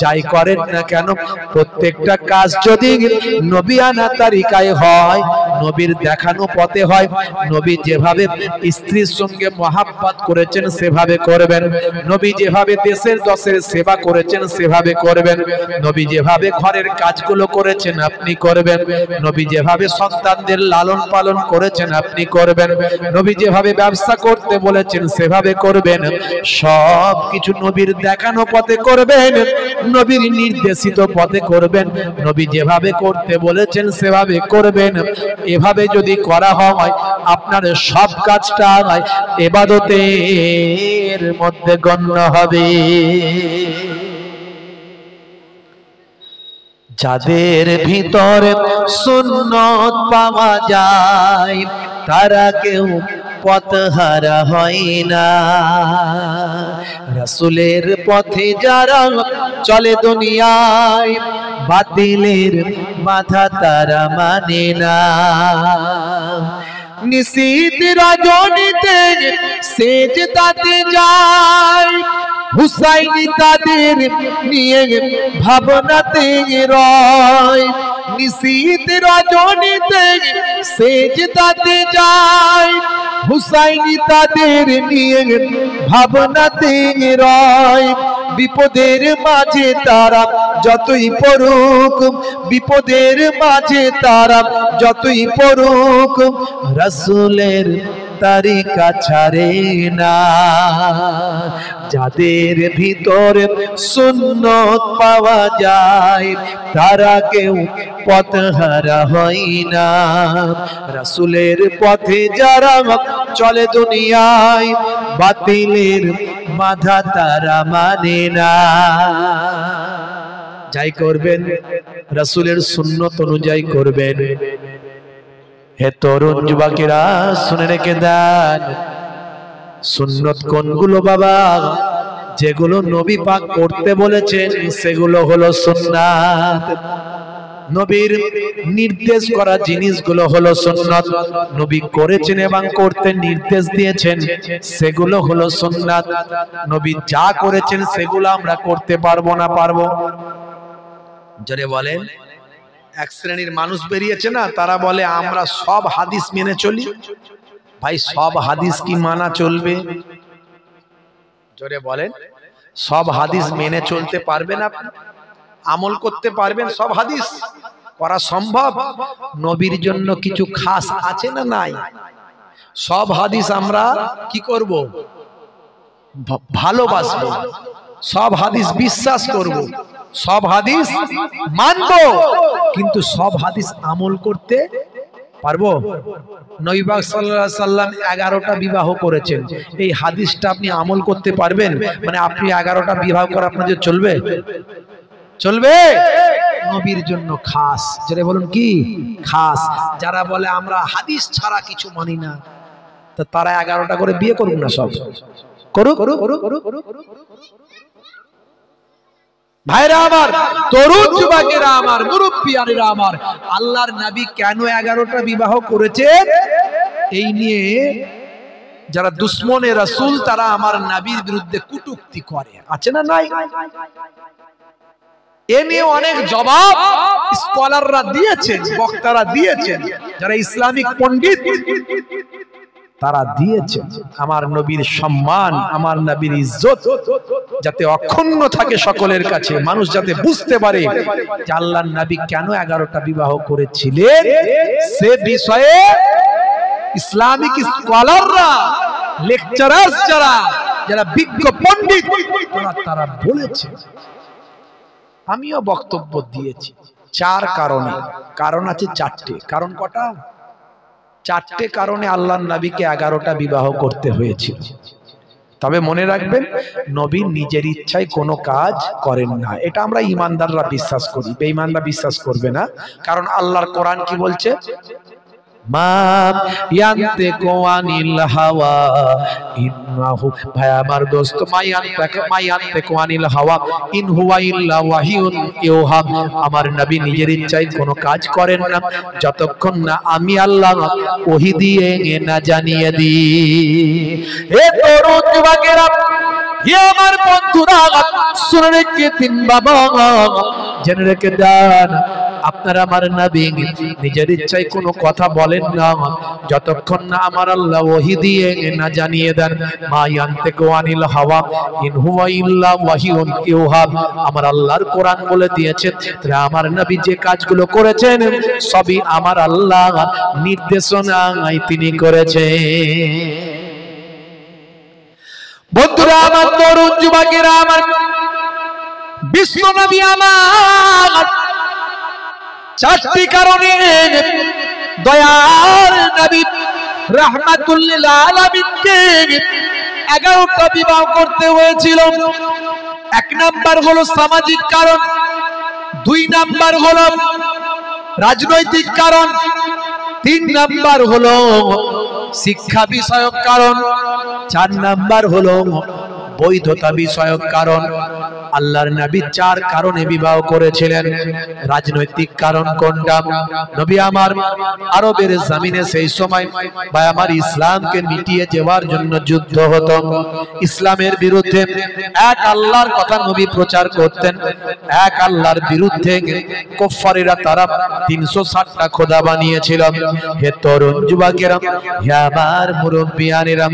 যাই করেন না কেন প্রত্যেকটা কাজ যদি নবী আনা তারিকায় হয়, নবীর দেখানো পথে হয়, নবী যেভাবে স্ত্রীর সঙ্গে মহাব্বত করেছেন সেভাবে করবেন, নবী যেভাবে দেশের দশের সেবা করেছেন সেভাবে করবেন, নবী যেভাবে ঘরের কাজগুলো করেছেন আপনি করবেন, নবী যেভাবে সন্তানদের লালন পালন করেছেন আপনি করবেন, নবী যেভাবে ব্যবসা করতে বলেছেন সেভাবে করবেন। সব কিছু নবীর দেখানো পথে করবেন, নবীর নির্দেশিত পথে করবেন, নবী যেভাবে করতে বলেছেন সেভাবে করবেন। এভাবে যদি করা হয় আপনার সব কাজটা ইবাদতের মধ্যে গণ্য হবে। যাদের ভিতরে সুন্নত পাওয়া যায় তারা কেউ পথহারা হয় না। রাসূলের পথে যারা চলে দুনিয়ায় বাতিলের মাথা তারা মানে না। নিশীথ রজনীতে সেজদাতে যায়, হুসাইন তাদের নিয়ে ভাবনাতে রয়। নিশীথ রজনীতে সেজদাতে যায়, হুসাইন তাদের নিয়ে ভাবনাতে রয়। বিপদের মাঝে তারা যতই পড়ুক, বিপদের মাঝে তারা যতই পড়ুক, রাসূলের তারিকা ছাড়ে না। যাদের ভিতরে সুন্নত পাওয়া যায় তারা কেউ পথহারা হয় না। রাসূলের পথে যারা চলে দুনিয়ায় বাতিলের মাথা তারা মানে না। যাই করবেন রাসূলের সুন্নত অনুযায়ী করবেন। হে তরুণ যুবকেরা শুনে রেখে দেন, সুন্নত কোনগুলো বাবা? যেগুলো নবী পাক করতে বলেছেন সেগুলো হলো সুন্নাত। নবীর নির্দেশ করা জিনিসগুলো হলো সুন্নাত। নবী করেছেন এবং করতে নির্দেশ দিয়েছেন সেগুলো হলো সুন্নাত। নবী যা করেছেন সেগুলো আমরা করতে পারবো না। পারবো? জোরে বলেন। এক শ্রেণীর মানুষ বেরিয়েছে না, তারা বলে আমরা সব হাদিস মেনে চলি। ভাই সব হাদিস কি মানা চলবে? জোরে বলেন। সব হাদিস মেনে চলতে পারবেন আপনি? আমল করতে পারবেন সব হাদিস? করা সম্ভব? নবীর জন্য কিছু খাস আছে না নাই? সব হাদিস আমরা কি করব? ভালোবাসবো, সব হাদিস বিশ্বাস করব, সব হাদিস মানব, কিন্তু সব হাদিস আমল করতে পারবো? নবী পাক সাল্লাল্লাহু আলাইহি সাল্লাম 11টা বিবাহ করেছেন, এই হাদিসটা আপনি আমল করতে পারবেন? মানে আপনি 11টা বিবাহ করা আপনাদের চলবে? চলবে? নবীর জন্য খাস। যেটা বলুন কি খাস। যারা বলে আমরা হাদিস ছাড়া কিছু মানি না, তো তারা 11টা করে বিয়ে করুক না, সব করুক। ভাইরা আমার, তরুণ যুবকেরা আমার, মুরব্বিয়ানেরা আমার, আল্লাহর নবী কেন 11টা বিবাহ করেছেন এই নিয়ে যারা দুশ্মনে রাসূল তারা আমার নবীর বিরুদ্ধে কটূক্তি করে, আছে না নাই? এ নিয়ে অনেক জবাব স্কলাররা দিয়েছেন, বক্তারা দিয়েছেন, যারা ইসলামিক পণ্ডিত তারা দিয়েছেন। আমার নবীর সম্মান, আমার নবীর ইজ্জত যাতে অক্ষুণ্ণ থাকে সকলের কাছে, মানুষ যাতে বুঝতে পারে যে আল্লাহর নবী কেন 11টা বিবাহ করেছিলেন, সে বিষয়ে ইসলামিক স্কলাররা, লেকচারার্স যারা বিজ্ঞ পণ্ডিত তারা বলেছেন। আমিও বক্তব্য দিয়েছি 4 কারণে। কারণ আছে 4টে। কারণ কটা? 4টে কারণে আল্লাহর নবীকে 11টা বিবাহ করতে হয়েছিল। তবে মনে রাখবেন, নবী নিজের ইচ্ছায় কোনো কাজ করেন না, এটা আমরা ঈমানদাররা বিশ্বাস করি, বেঈমানরা বিশ্বাস করবে না। কারণ আল্লাহর কোরআন কি বলছে? মা ইয়ান্তিকু আনিল হাওয়া ইন্নাহু, ভাই আমার দোস্ত, মা ইয়ান্তিকু আনিল হাওয়া ইন হুয়া ইল্লা ওয়াহিয়ুন ইউহা। আমার নবী নিজের ইচ্ছায় কোনো কাজ করেন না যতক্ষণ না আমি আল্লাহ ওহী দিয়ে না জানিয়ে দিই। হে তরুণ যুবকেরা, হে আমার বন্ধুরা শুনে রেখে দিন বাবা, জেনে রেখে দেন, আপনারা আমার নবী নিজের ইচ্ছায় কোনো কথা বলেন না যতক্ষণ না আমার আল্লাহ ওহী দিয়ে না জানিয়ে দেন। মা ইয়ান্তিকু আনিল হাওয়া ইন হুয়া ইল্লা ওয়াহিয়ুন ইউহা। আমার আল্লাহর কোরআন বলে দিয়েছেন আমার নবী যে কাজগুলো করেছেন সবই আমার আল্লাহ নির্দেশনায় তিনি করেছেন। বন্ধুরা আমার, তরুণ যুবকেরা আমার, বিশ্ব নবী আমার চারটি কারণে দয়ার নবী রাহমাতুল লিল আলামিনকে 11টা বিবাহ করতে হয়েছিল। 1 নাম্বার হলো সামাজিক কারণ, 2 নাম্বার হলো রাজনৈতিক কারণ, 3 নাম্বার হলো শিক্ষা বিষয়ক কারণ, 4 নাম্বার হলো বৈধতা বিষয়ক কারণ। আল্লাহর নবী 4 কারণে বিবাহ করেছিলেন। রাজনৈতিক কারণ কোনটা? নবী আমার আরবের জমিনে সেই সময় ভাই আমার ইসলামকে মিটিয়ে যাওয়ার জন্য যুদ্ধ হতো। ইসলামের বিরুদ্ধে এক আল্লাহর কথা নবী প্রচার করতেন। এক আল্লাহর বিরুদ্ধে কুফারীরা তারা 360টা খোদা বানিয়েছিল। হে তরুণ যুবকেরা, হে আমার মুরব্বিয়ানেরা,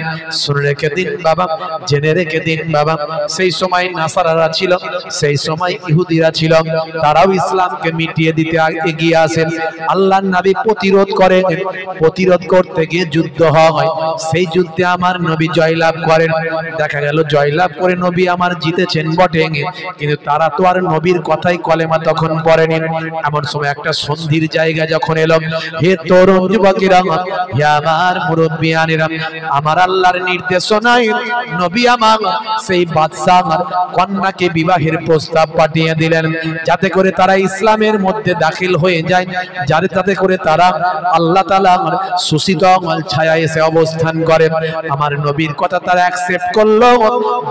শুনে রেখে দিন বাবা, জেনে রেখে দিন বাবা, সেই সময় নাসারারা ছিল, সেই সময় ইহুদিরা ছিল, তারাও ইসলামকে মিটিয়ে দিতে এগিয়ে আসেন। আল্লাহর নবী প্রতিরোধ করেন। প্রতিরোধ করতে গিয়ে যুদ্ধ হয়। সেই যুদ্ধে আমার নবী জয়লাভ করেন। দেখা গেল জয়লাভ করে নবী আমার জিতেছেন বটে, কিন্তু তারা তো আর নবীর কথাই কলেমা তখন পড়েনি। এমন সময় একটা সন্ধির জায়গা যখন এলো, হে তরুণ যুবকেরা, হে আমার মুরব্বিয়ানেরা, আমার আল্লাহর নির্দেশনায় নবী আমার সেই বাদশাহ কন্যাকে বিবাহের প্রস্তাব পাঠিয়ে দিলেন, যাতে করে তারা ইসলামের মধ্যে দাখিল হয়ে যায়, যাতে করে তারা আল্লাহ তাআলার সুশীতল ছায়ায় এসে অবস্থান করে। আমার নবীর কথা তারা অ্যাকসেপ্ট করলো।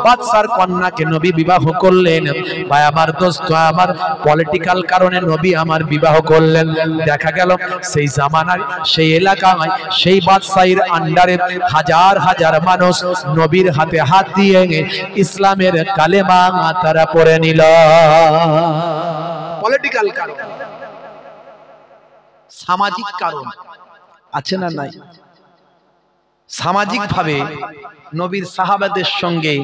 বাদশার কন্যাকে নবী বিবাহ করলেন। ভাই আমার দোস্ত আমার, পলিটিক্যাল কারণে নবী আমার বিবাহ করলেন। দেখা গেল সেই জামানার সেই এলাকায় সেই বাদশাহীর আন্ডারে হাজার হাজার মানুষ নবীর হাতে হাত দিয়ে ইসলামের কালেমা তারা পড়ে নিল। পলিটিক্যাল কারণ। সামাজিক কারণ আছে না নাই? সামাজিক ভাবে নবীর সাহাবাদের সঙ্গে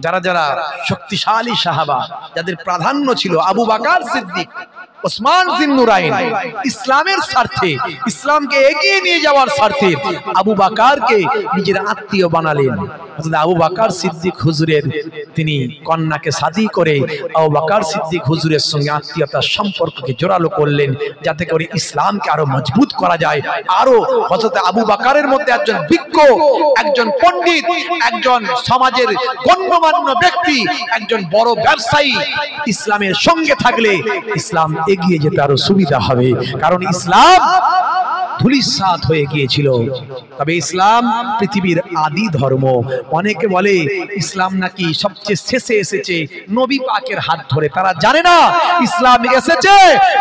যারা যারা শক্তিশালী সাহাবা, যাদের প্রাধান্য ছিল আবু বকর সিদ্দিক, ওসমান জিন্নুরাইন, ইসলামের স্বার্থে, ইসলামকে এগিয়ে নিয়ে যাওয়ার স্বার্থে আবু বকরকে নিজের আত্মীয় বানালেন। হযরত আবু বকর সিদ্দিক হুজুরের তিনি কন্যাকে শাদী করে আবু বকর সিদ্দিক হুজুরের সঙ্গে আত্মীয়তার সম্পর্ককে জোরালো করলেন, যাতে করে ইসলামকে আরো মজবুত করা যায়। আরো হযরত আবু বকরের মধ্যে একজন বিজ্ঞ, একজন পণ্ডিত, একজন সমাজের গণ্যমান্য ব্যক্তি, একজন বড় ব্যবসায়ী ইসলামের সঙ্গে থাকলে ইসলাম এগিয়ে যেতে আরো সুবিধা হবে। কারণ ইসলাম ধূলিসাৎ হয়ে গিয়েছিল। তবে ইসলাম পৃথিবীর আদি ধর্ম। অনেকে বলে ইসলাম নাকি সবচেয়ে শেষে এসেছে নবী পাকের হাত ধরে। তারা জানে না ইসলাম এসেছে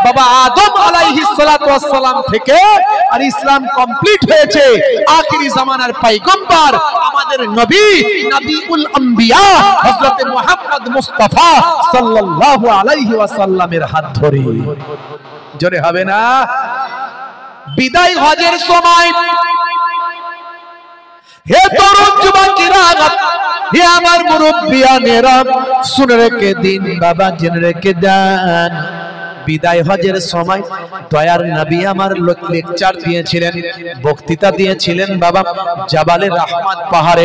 বাবা আদম আলাইহিস সালাতু ওয়াস সালাম থেকে, আর ইসলাম কমপ্লিট হয়েছে আখিরি জামানার পয়গম্বর আমাদের নবী, নবিউল আম্বিয়া হযরত মুহাম্মদ মুস্তাফা সাল্লাল্লাহু আলাইহি ওয়াসাল্লামের হাত ধরে। জোরে হবে না? বিদায় হজের সময় হে তরুণ যুবকেরা, হে আমার মুরব্বিয়ানেরা, শুনে রেখে দিন বাবা, জেনে রেখে দেন, বিদায় হজের সময় দয়ার নবী আমার লেকচার দিয়েছিলেন, বক্তৃতা দিয়েছিলেন বাবা জাবালে রহমত পাহাড়ে।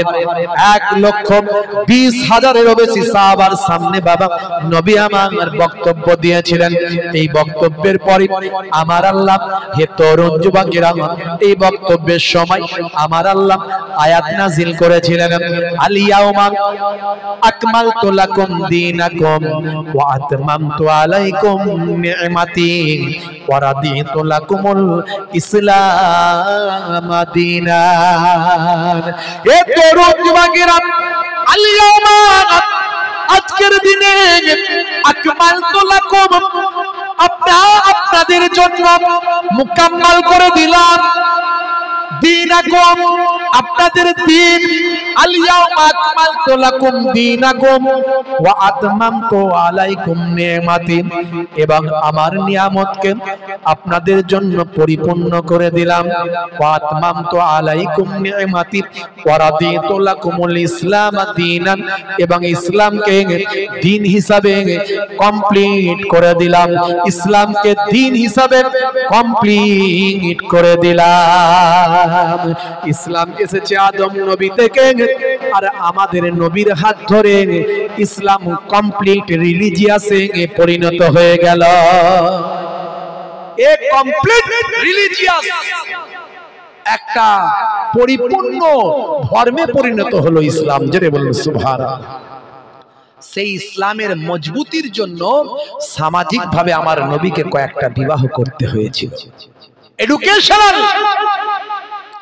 1,20,000-এরও বেশি সাহাবার সামনে বাবা নবী আমার বক্তব্য দিয়েছিলেন। এই বক্তব্যের পরে আমার আল্লাহ, হে তরুণ যুবকেরা, এই বক্তব্যের সময় আমার আল্লাহ আয়াত নাজিল করেছিলেন, আল ইয়াউমা আকমালতু লাকুম দীনাকুম ওয়া আতমামতু আলাইকুম নি'মাতি ওয়া রাদিতু লাকুমুল ইসলাম দীনান। এ তরুণ যুবকেরা, আল ইয়াউমা, আজকের দিনে, আকমালতু লাকুম, আপনাদের জন্য মুকাম্মাল করে দিলাম, দীনাকুম, আপনাদের দিন আল-ইয়াওমা আকমালতু লাকুম দীনাকুম ওয়া আতমামতু আলাইকুম নি'মাতি, এবং আমার নিয়ামতকে আপনাদের জন্য পরিপূর্ণ করে দিলাম। ওয়া আতমামতু আলাইকুম নি'মাতি ওয়া রাদিতু লাকুমুল ইসলাম দীনান, এবং ইসলামকে দিন হিসাবে কমপ্লিট করে দিলাম, ইসলামকে দিন হিসাবে কমপ্লিট করে দিলাম। ইসলাম এসেছে আদম নবী থেকে, আর আমাদের নবীর হাত ধরে ইসলাম কমপ্লিট রিলিজিয়াসে পরিণত হয়ে গেল। এ কমপ্লিট রিলিজিয়াস একটা পরিপূর্ণ ধর্মে পরিণত হলো ইসলাম। জেনে বলুন সুবহানাল্লাহ। সেই ইসলামের মজবুতির জন্য সামাজিকভাবে আমার নবীকে কয়েকটা বিবাহ করতে হয়েছিল। এডুকেশনাল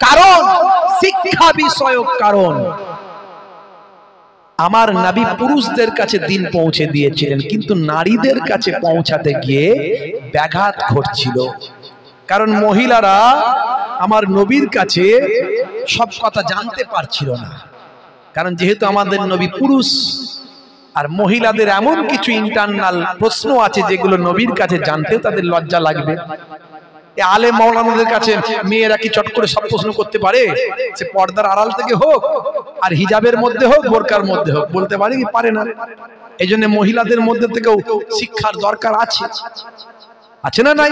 কারণ, শিক্ষা বিষয়ক কারণ। আমার নবী পুরুষদের কাছে দিন পৌঁছে দিয়েছিলেন, কিন্তু নারীদের কাছে পৌঁছাতে গিয়ে ব্যাঘাত ঘটছিল। কারণ মহিলারা আমার নবীর কাছে সব কথা জানতে পারছিল না, কারণ যেহেতু আমাদের নবী পুরুষ, আর মহিলাদের এমন কিছু ইন্টারনাল প্রশ্ন আছে যেগুলো নবীর কাছে জানতেও তাদের লজ্জা লাগবে। আলেম মাওলানাদের কাছে মেয়েরা কি চট করে সব প্রশ্ন করতে পারে? সে পর্দার আড়াল থেকে হোক, আর হিজাবের মধ্যে হোক, বোরকার মধ্যে হোক, বলতে পারে কি পারে না? এই জন্য মহিলাদের মধ্যে থেকেও শিক্ষার দরকার আছে, আছে না নাই?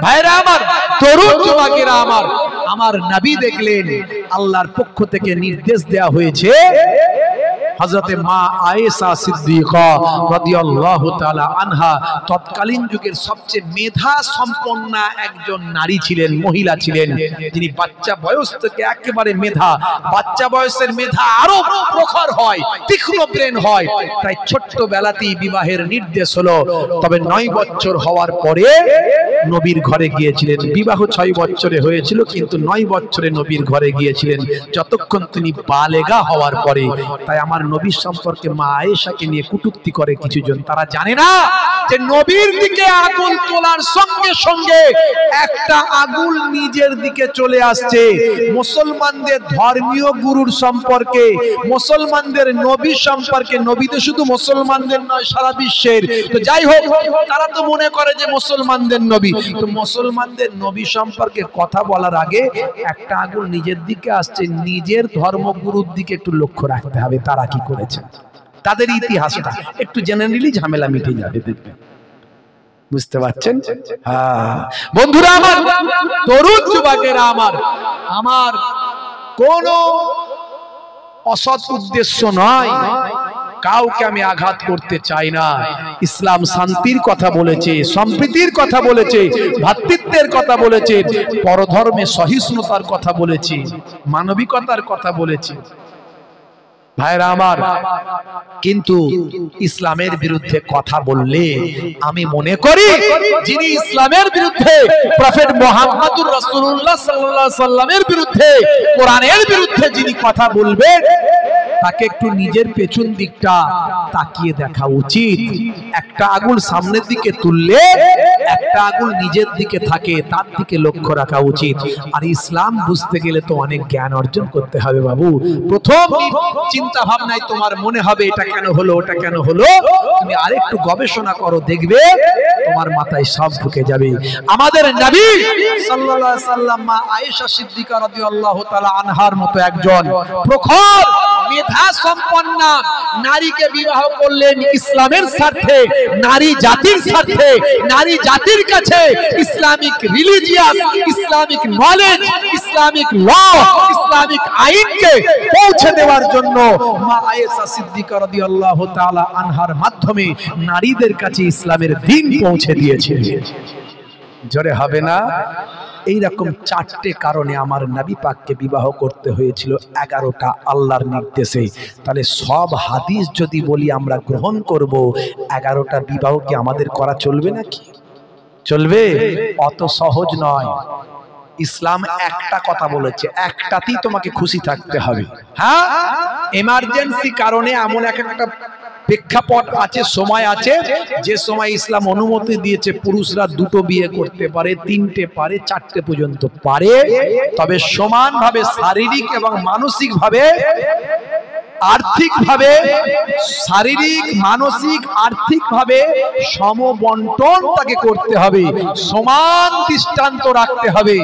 ভাইরা আমার, তরুণ যুবকেরা আমার, আমার নবী দেখলেন আল্লাহর পক্ষ থেকে নির্দেশ দেয়া হয়েছে। হযরতে মা আয়েশা সিদ্দিকা রাদিয়াল্লাহু তাআলা আনহা তৎকালীন যুগের সবচেয়ে মেধা সম্পন্ন একজন নারী ছিলেন, মহিলা ছিলেন, যিনি বাচ্চা বয়স থেকে একেবারে মেধা, বাচ্চা বয়সের মেধা আরো প্রখর হয়, তীক্ষ্ণ ব্রেন হয়, তাই ছোট্টবেলাতেই বিবাহের নির্দেশ হলো। তবে 9 বছর হওয়ার পরে নবীর ঘরে গিয়েছিলেন। বিবাহ 6 বছরে হয়েছিল, কিন্তু 9 বছরে নবীর ঘরে গিয়েছিলেন, যতক্ষণ তিনি বালেগা হওয়ার পরে। তাই আমার নবীর সম্পর্কে মা আয়েশাকে নিয়ে কটূক্তি করে কিছুজন। তারা জানে না যে নবীর দিকে আগুন তোলার সঙ্গে সঙ্গে একটা আগুন নিজের দিকে চলে আসছে। মুসলমানদের ধর্মীয় গুরুর সম্পর্কে, মুসলমানদের নবী সম্পর্কে, নবী তো শুধু মুসলমানদের নয়, সারা বিশ্বের। তো যাই হোক, তারা তো মনে করে যে মুসলমানদের নবী। তো মুসলমানদের নবী সম্পর্কে কথা বলার আগে একটা আগুন নিজের দিকে আসছে, নিজের ধর্মগুরুর দিকে একটু লক্ষ্য রাখতে হবে তারা কি করেছে, তাদের ইতিহাসটা একটু জেনে নিলেই ঝামেলা মিটে যাবে, দেখবেন। বুঝতে পারছেন? হ্যাঁ বন্ধুরা আমার, তরুণ যুবকেরা আমার, আমার কোনো অসৎ উদ্দেশ্য নয়, কাউকে আমি আঘাত করতে চাই না। ইসলাম শান্তির কথা বলেছে, সম্প্রীতির কথা বলেছে, ভ্রাতৃত্বের কথা বলেছে, পরধর্মে সহিষ্ণুতার কথা বলেছে, মানবিকতার কথা বলেছে। ভাইরা আমার, কিন্তু ইসলামের বিরুদ্ধে কথা বললে আমি মনে করি যিনি ইসলামের বিরুদ্ধে, প্রফেট মুহাম্মদুর রাসূলুল্লাহ সাল্লাল্লাহু আলাইহি সাল্লামের বিরুদ্ধে, কোরআনের বিরুদ্ধে যিনি কথা বলবেন, তাকে একটু নিজের পেছন দিকটা তাকিয়ে দেখা উচিত। একটা আগুন সামনের দিকে তুললে একটা আগুন নিজের দিকে থাকে, তার দিকে লক্ষ্য রাখা উচিত। আর ইসলাম বুঝতে গেলে তো অনেক জ্ঞান অর্জন করতে হবে বাবু। প্রথম চিন্তা ভাবনায় তোমার মনে হবে এটা কেন হলো, ওটা কেন হলো, তুমি আরেকটু গবেষণা করো, দেখবে তোমার মাথায় সব ঢুকে যাবে। আমাদের নবী সাল্লাল্লাহু আলাইহি সাল্লাম মা আয়েশা সিদ্দিকা রাদিয়াল্লাহু তাআলা আনহার মতো একজন প্রখর মেধা সম্পন্ন নারীকে বিবাহ করলেন ইসলামের স্বার্থে, নারী জাতির স্বার্থে, নারী জাতির কাছে Islamic religious, Islamic knowledge, Islamic law, Islamic আইনকে পৌঁছে দেওয়ার জন্য মা আয়েশা সিদ্দিকা রাদিয়াল্লাহু তাআলা আনহার মাধ্যমে নারীদের কাছে ইসলামের দ্বীন পৌঁছে দিয়েছিলেন। জোরে হবে না? এইরকম 4টে কারণে আমার নবী পাককে বিবাহ করতে হয়েছিল 11টা আল্লাহর নির্দেশে। তাহলে সব হাদিস যদি বলি আমরা গ্রহণ করব, 11টা বিবাহ কি আমাদের করা চলবে নাকি? চলবে? অত সহজ নয়। ইসলাম একটা কথা বলেছে, একটাতেই তোমাকে খুশি থাকতে হবে। হ্যাঁ, এমার্জেন্সি কারণে এমন একটা প্রেক্ষাপট আছে, সময় আছে, যে সময় ইসলাম অনুমতি দিয়েছে পুরুষরা দুটো বিয়ে করতে পারে, তিনটে পারে, চারটে পর্যন্ত পারে, তবে সমানভাবে শারীরিক এবং মানসিক ভাবে, আর্থিকভাবে, শারীরিক মানসিক আর্থিকভাবে সমবন্টন তাকে করতে হবে, সমান দৃষ্টান্ত রাখতে হবে।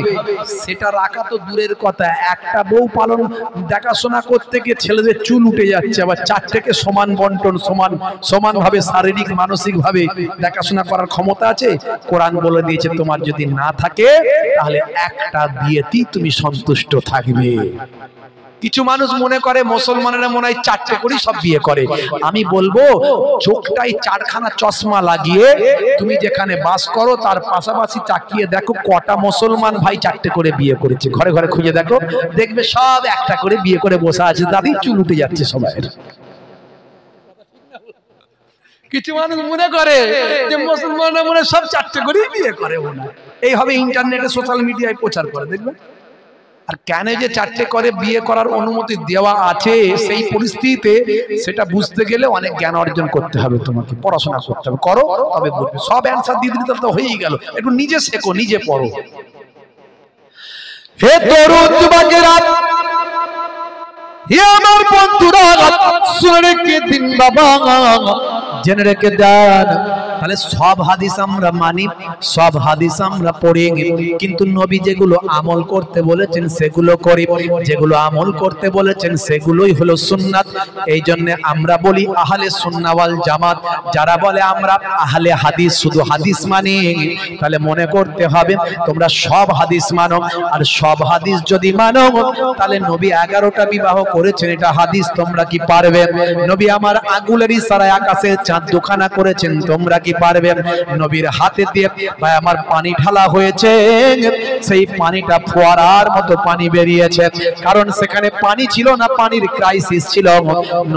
সেটা রাখা তো দূরের কথা, একটা বউ পালন দেখাশোনা করতে গিয়ে ছেলেদের চুল উঠে যাচ্ছে, আবার চারটেকে সমান বন্টন, সমানভাবে শারীরিক মানসিক ভাবে দেখাশোনা করার ক্ষমতা আছে? কোরআন বলে দিয়েছে তোমার যদি না থাকে তাহলে একটা বিয়েতেই তুমি সন্তুষ্ট থাকবে। কিছু মানুষ মনে করে মুসলমানেরা মনে হয় চারটে করে সব বিয়ে করে। আমি বলবো চোখটাই চারখানা চশমা লাগিয়ে তুমি যেখানে বাস করো তার পাশাপাশি তাকিয়ে দেখো কটা মুসলমান ভাই চারটে করে বিয়ে করেছে, ঘরে ঘরে খুঁজে দেখো, দেখবে সব একটা করে বিয়ে করে বসে আছে, তাদের চুল উঠে যাচ্ছে সবাই। কিছু মানুষ মনে করে যে মুসলমানরা মনে সব চারটে করে বিয়ে করে, এইভাবে ইন্টারনেটে সোশ্যাল মিডিয়ায় প্রচার করে, দেখবে। আর কেন যে চারটে করে বিয়ে করার অনুমতি দেওয়া আছে সেই পরিস্থিতিতে সেটা বুঝতে গেলে অনেক জ্ঞান অর্জন করতে হবে, তোমাকে পড়াশোনা করতে হবে, করো তবে বুঝবে। সব অ্যান্সার দিয়ে দিতে তো হয়েই গেল, একটু নিজে শেখো, নিজে পড়ো। হে তরুণ যুবকেরা, হে আমার বন্ধুরা, শুনে রেখে দিন বাবা, জেনে রেখে দেন। তাহলে সব হাদিস আমরা মানি, সব হাদিস আমরা পড়ি, কিন্তু নবী যেগুলো আমল করতে বলেছেন সেগুলো করি, যেগুলো আমল করতে বলেছেন সেগুলোই হলো সুন্নাত। এই জন্য আমরা বলি আহলে সুন্নাহ ওয়াল জামাত। যারা বলে আমরা আহলে হাদিস, শুধু হাদিস মানি, তাহলে মনে করতে হবে তোমরা সব হাদিস মানো। আর সব হাদিস যদি মানো তাহলে নবী 11টা বিবাহ করেছেন, এটা হাদিস তোমরা কি পারবে? নবী আমার আঙ্গুলের ইশারায় আকাশে চাঁদ দুখানা করেছেন, তোমরা কি পারবে? নবীর হাতে দিয়ে ভাই আমার পানি ঢালা হয়েছে, সেই পানিটা ফোয়ারার মতো পানি বেরিয়েছে, কারণ সেখানে পানি ছিল না, পানির ক্রাইসিস ছিল।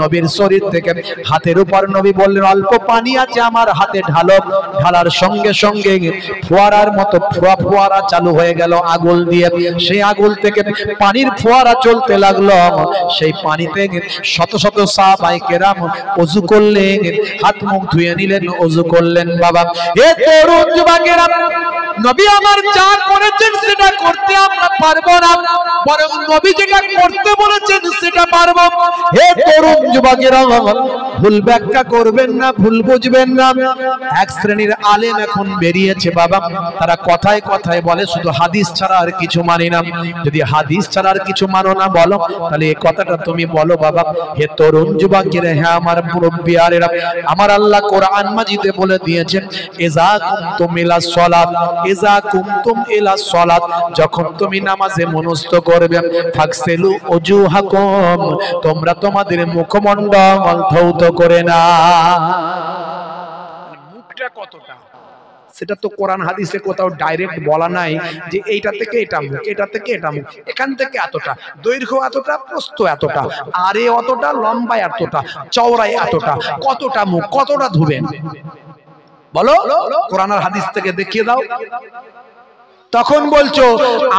নবীর শরীর থেকে হাতের উপর নবী বললেন অল্প পানি আছে আমার হাতে ঢালো, ঢালার সঙ্গে সঙ্গে ফোয়ারার মতো ফোয়ারা চালু হয়ে গেল আগুল দিয়ে, সেই আগুল থেকে পানির ফোয়ারা চলতে লাগলো, সেই পানিতে শত শত সাহাবায়ে কেরাম ওযু করলেন, হাত মুখ ধুয়ে নিলেন, ওযু করলেন। বাবা এ তরুণ যুবকেরা, নবী আমার যা করেছেন সেটা করতে আমরা পারবো না, বরং নবী যেটা করতে বলেছেন সেটা পারবো। হে তরুণ যুবকেরা, ভুল ব্যাখ্যা করবেন না, ভুল বুঝবেন না। এক শ্রেণীর আলেম এখন বেরিয়েছে বাবা, তারা কথায় কথায় বলে শুধু হাদিস ছাড়া আর কিছু মানি না। যদি হাদিস ছাড়া আর কিছু মানো না বলো, তাহলে এই কথাটা তুমি বলো বাবা। হে তরুণ যুবকেরা, হে আমার মুরব্বিয়ারেরা, আমার আল্লাহ কোরআন মাজিদে বলে দিয়েছেন ইযা কুমতুম ইলা সলাত, ইযা কুমতুম ইলা সলাত, যখন তুমি নামাজে মনস্থ করবে, ফাকসিলু ওজুহাকুম, তোমরা তোমাদের মুখমণ্ডল ধৌত করে না। মুখটা কতটা সেটা তো কোরআন হাদিসে কোথাও ডাইরেক্ট বলা নাই যে এইটা থেকে এটা মুখ, এটা থেকে এটা মুখ, এখান থেকে এতটা, দৈর্ঘ্য এতটা, প্রস্থ এতটা, আরে অতটা, লম্বা এতটা, চওড়ায় এতটা, কতটা মুখ, কতটা ধুবেন বলো, কোরআন আর হাদিস থেকে দেখিয়ে দাও। তখন বলছো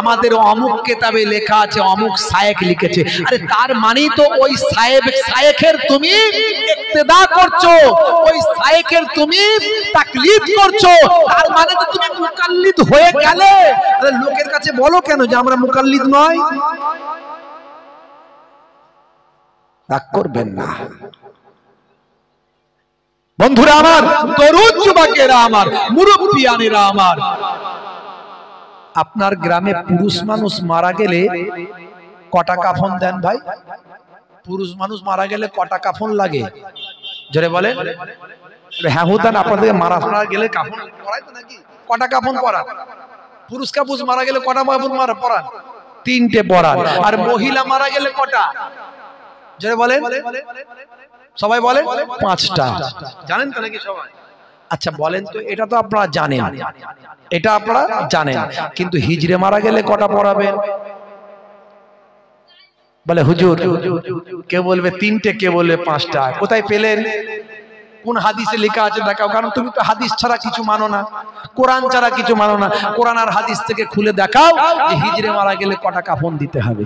আমাদের অমুক কিতাবে লেখা আছে, অমুক শায়েখ লিখেছে। আরে তার মানে তো ওই শায়েখের তুমি ইক্তেদা করছো, ওই শায়েখের তুমি তাকলিদ করছো, তার মানে তো তুমি মুকাল্লিদ হয়ে গেলে। আরে লোকের কাছে বলো কেন যে আমরা মুকাল্লিদ নয়? রাগ করবেন না বন্ধুরা আমার, তরুণ যুবকেরা আমার, মুরব্বিয়ানেরা আমার, আপনার গ্রামে পুরুষ মানুষ মারা গেলে কটা কাফন দেন ভাই? পুরুষ মানুষ মারা গেলে কটা কাফন লাগে? জোরে বলেন। হ্যাঁ হুদান, আপনাদের মারা গেলে কাফন পরায় তো নাকি? কটা কাফন পরান? পুরুষ কাপুরুষ মারা গেলে কটা কাফন পরান? 3টে পরান। আর মহিলা মারা গেলে কটা? জোরে বলেন। সবাই বলেন 5টা। জানেন তো নাকি সবাই? আচ্ছা বলেন তো, এটা তো আপনারা জানেন, এটা আপনারা জানেন, কিন্তু হিজড়ে মারা গেলে কটা পড়াবেন? বলে হুজুর কে বলবে 3টে, কে বলবে 5টা। কোথায় পেলেন? কোন হাদিসে লেখা আছে দেখাও, কারণ তুমি তো হাদিস ছাড়া কিছু মানো না, কোরআন ছাড়া কিছু মানো না। কোরআন আর হাদিস থেকে খুলে দেখাও যে হিজড়ে মারা গেলে কটা কাফন দিতে হবে।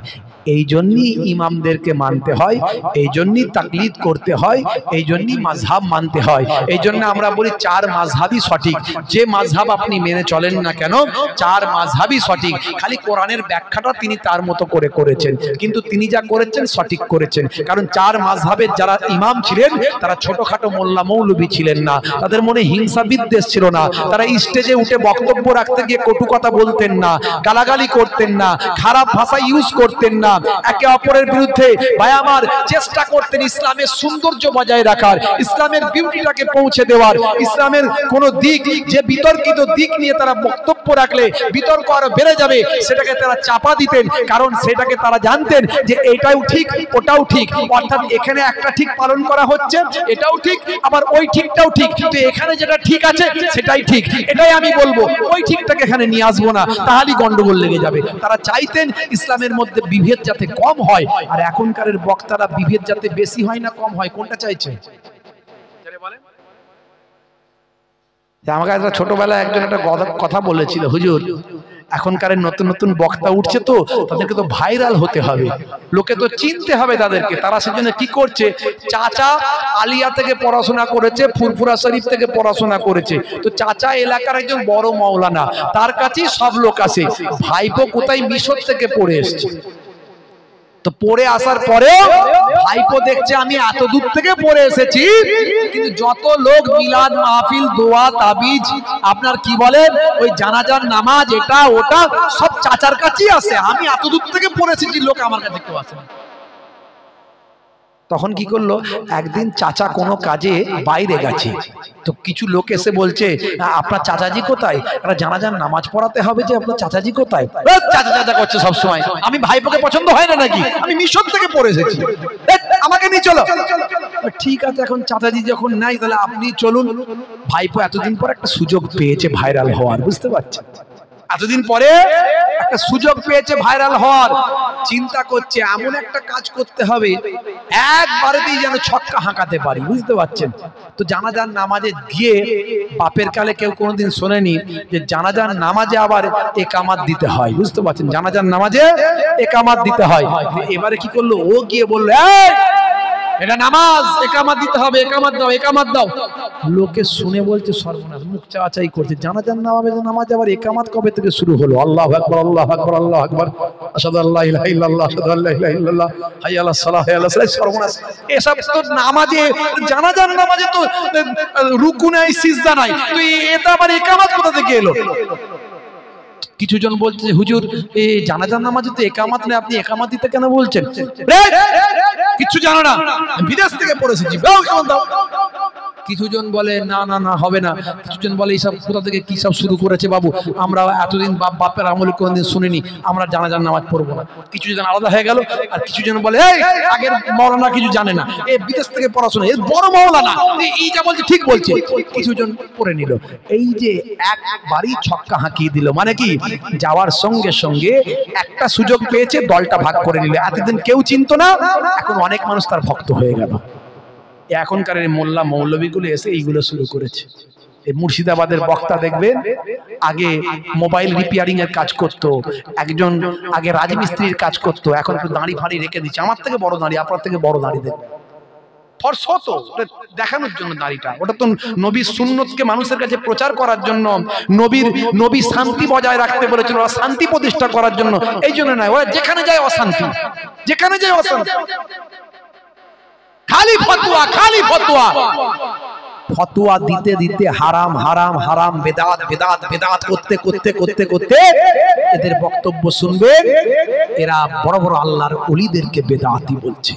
এই জন্যই ইমামদেরকে মানতে হয়, এই জন্যই তাকলিদ করতে হয়, এই জন্যই মাযহাব মানতে হয়। এই জন্য আমরা বলি চার মাযহাবই সঠিক। যে মাযহাব আপনি মেনে চলেন না কেন, চার মাযহাবই সঠিক। খালি কোরআনের ব্যাখ্যাটা তিনি তার মতো করে করেছেন, কিন্তু তিনি যা করেছেন সঠিক করেছেন। কারণ চার মাযহাবের যারা ইমাম ছিলেন তারা ছোটখাটো মোল্লা মৌলবী ছিলেন না, তাদের মনে হিংসা বিদ্বেষ ছিল না, তারা স্টেজে উঠে বক্তব্য রাখতে গিয়ে কটু কথা বলতেন না, গালাগালি করতেন না, খারাপ ভাষা ইউজ করতেন না, একে অপরের বিরুদ্ধে ভাই আমার চেষ্টা করতেন ইসলামের সৌন্দর্য বজায় রাখার, ইসলামের বিউটিটাকে পৌঁছে দেওয়ার। ইসলামের কোন দিক যে বিতর্কিত দিক নিয়ে তারা বক্তব্য রাখলে বিতর্ক আরো বেড়ে যাবে, সেটাকে তারা চাপা দিতেন, কারণ সেটাকে তারা জানতেন যে এটাও ঠিক ওটাও ঠিক, অর্থাৎ এখানে একটা ঠিক পালন করা হচ্ছে, এটাও ঠিক, আবার ওই ঠিকটাও ঠিক, কিন্তু এখানে যেটা ঠিক আছে সেটাই ঠিক, এটাই আমি বলবো, ওই ঠিকটাকে এখানে নিয়ে আসবো না, তাহলেই গন্ডগোল লেগে যাবে। তারা চাইতেন ইসলামের মধ্যে বিভেদ যাতে কম হয়, আর এখনকারের বক্তারা বিভেদ যাতে বেশি হয় না কম হয়, কোনটা চাইছে? আমাকে একটা ছোটবেলায় একজন একটা কথা বলেছিল, হুজুর এখনকার নতুন নতুন বক্তা উঠছে তো তাদেরকে তো ভাইরাল হতে হবে, লোকে তো চিনতে হবে তাদেরকে। তারা সেজন্য কি করছে, চাচা আলিয়া থেকে পড়াশোনা করেছে, ফুরফুরা শরীফ থেকে পড়াশোনা করেছে, তো চাচা এলাকার একজন বড় মাওলানা, তার কাছেই সব লোক আসে। ভাইপো কোথায় মিশর থেকে পড়ে এসছে, তো পড়ে আসার পরেও ভাইপো দেখছে আমি এত দূর থেকে পড়ে এসেছি, কিন্তু যত লোক মিলাদ মাহফিল দোয়া তাবিজ আপনার কি বলেন ওই জানাজার নামাজ এটা ওটা সব চাচার কাছেই আসে, আমি এত দূর থেকে পড়ে এসেছি, লোক আমার কাছে কেউ আসে না। তখন কি করলো, একদিন চাচা কোনো কাজে বাইরে গেছে, তো কিছু লোক এসে বলছে আপনার চাচাজি কোথায়, একটা জানাজার নামাজ পড়াতে হবে, যে আপনার চাচাজি কোথায়? চাচা চাচা করছে সব সময়, আমি ভাইপোকে পছন্দ হয় না নাকি, আমি মিশর থেকে পড়ে এসেছি, আমাকে নিয়ে চলো। ঠিক আছে, এখন চাচাজি যখন নাই তাহলে আপনি চলুন। ভাইপো এতদিন পর একটা সুযোগ পেয়েছে ভাইরাল হওয়ার, বুঝতে পারছেন, এতদিন পরে একটা সুযোগ পেয়েছে ভাইরাল হওয়ার, চিন্তা করছে এমন একটা কাজ করতে হবে একবারেতেই যেন ছক্কা হাঁকাতে পারি, বুঝতে পারছেন। তো জানাজার নামাজে গিয়ে, বাপের কালে কেউ কোনোদিন শোনেনি যে জানাজার নামাজে আবার একামাত দিতে হয়, বুঝতে পারছেন, জানাজার নামাজে একামাত দিতে হয়। এবারে কি করলো, ও গিয়ে বললো এটা নামাজ, একামাত দিতে হবে, একামাত দাও একামাত দাও। লোকে শুনে বলছে সর্বনাশ, মুখ চাওয়াচাই করছে, জানাজার নামাজ আবার একামাত কবে থেকে শুরু হলো? আল্লাহু আকবার আল্লাহু আকবার আল্লাহু আকবার, আশহাদু আল্লা ইলাহা ইল্লাল্লাহ আশহাদু আল্লা ইলাহা ইল্লাল্লাহ, হাইয়া আলাস সালাহ হাইয়া আলাস সালাহ। সর্বনাশ, এসব তো নামাজে, জানাজার নামাজে তো রুকু নাই সিজদা নাই, তো এটা আবার একামাত কোথা থেকে এলো? কিছু জন বলছে হুজুর এই জানাজার নামাজে তো একামাত নেই, আপনি একামাত দিতে কেন বলছেন? কিছু জানো না, বিদেশ থেকে পড়েছি। কিছুজন বলে না না না হবে না, কিছুজন বলে এইসব কোথা থেকে কি সব শুরু করেছে বাবু, আমরা এতদিন বাপের আমলে কোনদিন শুনিনি, আমরা জানাজার নামাজ পড়বো না। কিছুজন আলাদা হয়ে গেল, আর কিছুজন বলে এই আগের মাওলানা কিছু জানে না, এই বিদেশ থেকে পড়াশোনা, এর বড় মাওলানা, এই যা বলছে ঠিক বলছে, কিছুজন পড়ে নিল। এই যে একবারই ছক্কা হাঁকিয়ে দিল, মানে কি যাওয়ার সঙ্গে সঙ্গে একটা সুযোগ পেয়েছে, দলটা ভাগ করে নিল। এতদিন কেউ চিনতো না, এখন অনেক মানুষ তার ভক্ত হয়ে গেল। এখনকার মোল্লা মৌলবীগুলো এসে এইগুলো শুরু করেছে। এই মুর্শিদাবাদের বক্তা দেখবেন, আগে মোবাইল রিপেয়ারিং এর কাজ করত, একজন আগে রাজমিস্ত্রির কাজ করত, এখন একটু দাঁড়ি ফাঁড়ি রেখে দিচ্ছে, আমার থেকে বড় দাঁড়ি, আপনার থেকে বড় দাঁড়ি দেখবেন, দেখানোর জন্য দাঁড়িটা, ওটা তো নবীর সুন্নতকে মানুষের কাছে প্রচার করার জন্য, নবী শান্তি বজায় রাখতে বলেছিল, ওরা শান্তি প্রতিষ্ঠা করার জন্য, এই জন্য নয়, ওরা যেখানে যায় অশান্তি, যেখানে যায় অশান্তি, খালি ফতোয়া, খালি ফতোয়া, ফতোয়া দিতে দিতে হারাম হারাম হারাম, বেদাত বেদাত বেদাত করতে করতে করতে করতে এদের বক্তব্য শুনবে, এরা বড় বড় আল্লাহর ওলিদেরকে বেদাতি বলছে।